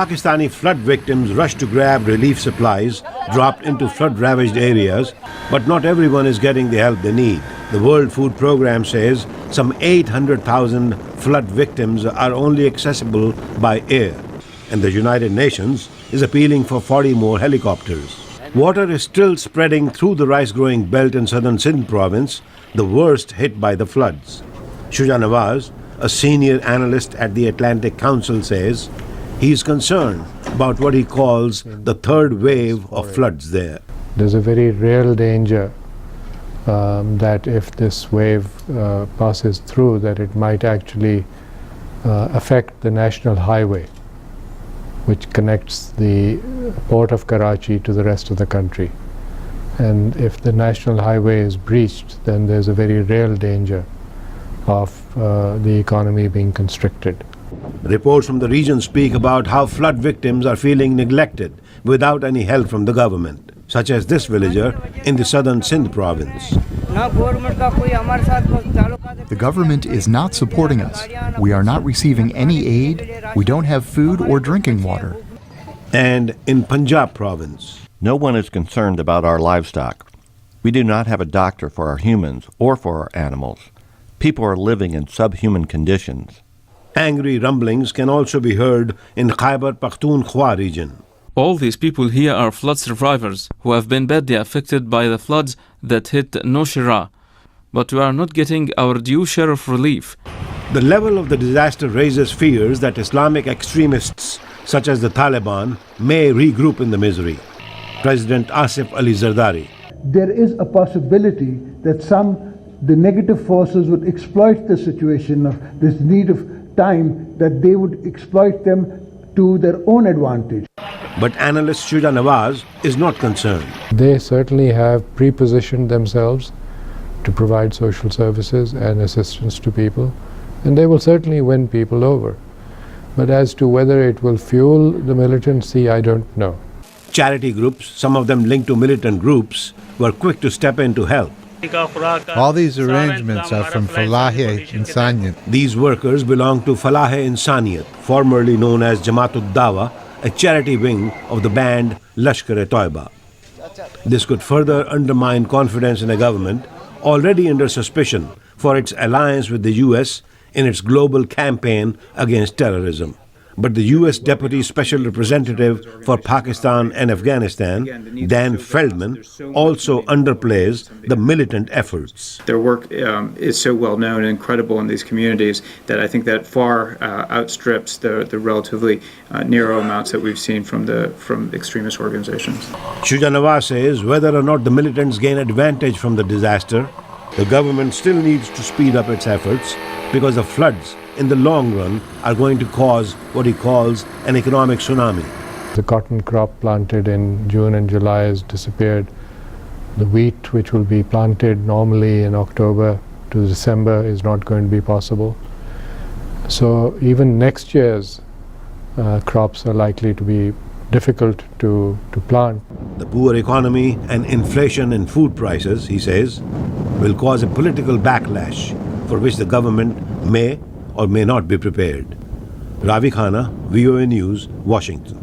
Pakistani flood victims rush to grab relief supplies dropped into flood-ravaged areas, but not everyone is getting the help they need. The World Food Programme says some 800,000 flood victims are only accessible by air, and the United Nations is appealing for 40 more helicopters. Water is still spreading through the rice-growing belt in southern Sindh province, the worst hit by the floods. Shuja Nawaz, a senior analyst at the Atlantic Council, says he is concerned about what he calls the third wave of floods there. There's a very real danger that if this wave passes through, that it might actually affect the national highway, which connects the port of Karachi to the rest of the country. And if the national highway is breached, then there's a very real danger of the economy being constricted. Reports from the region speak about how flood victims are feeling neglected without any help from the government, such as this villager in the southern Sindh province. The government is not supporting us. We are not receiving any aid. We don't have food or drinking water. And in Punjab province, no one is concerned about our livestock. We do not have a doctor for our humans or for our animals. People are living in subhuman conditions. Angry rumblings can also be heard in Khyber-Pakhtunkhwa region. All these people here are flood survivors who have been badly affected by the floods that hit Nowshera, but we are not getting our due share of relief. The level of the disaster raises fears that Islamic extremists such as the Taliban may regroup in the misery. President Asif Zardari. There is a possibility that the negative forces would exploit the situation of this need of time, that they would exploit them to their own advantage. But analyst Shuja Nawaz is not concerned. They certainly have pre-positioned themselves to provide social services and assistance to people, and they will certainly win people over. But as to whether it will fuel the militancy, I don't know. Charity groups, some of them linked to militant groups, were quick to step in to help. All these arrangements are from Falahe Insaniyat. These workers belong to Falahe Insaniyat, formerly known as Jamaat Dawa, a charity wing of the band Lashkar-e-Toiba. This could further undermine confidence in a government already under suspicion for its alliance with the US in its global campaign against terrorism. But the US Deputy Special Representative for Pakistan and Afghanistan, Dan Feldman, also underplays the militant efforts. Their work is so well known and credible in these communities that I think that far outstrips the relatively narrow amounts that we've seen from extremist organizations. Shuja Nawaz says whether or not the militants gain advantage from the disaster, the government still needs to speed up its efforts because the floods in the long run are going to cause what he calls an economic tsunami. The cotton crop planted in June and July has disappeared. The wheat, which will be planted normally in October to December, is not going to be possible. So even next year's crops are likely to be difficult to plant. The poor economy and inflation in food prices, he says, will cause a political backlash for which the government may or may not be prepared. Ravi, Khanna, VOA News, Washington.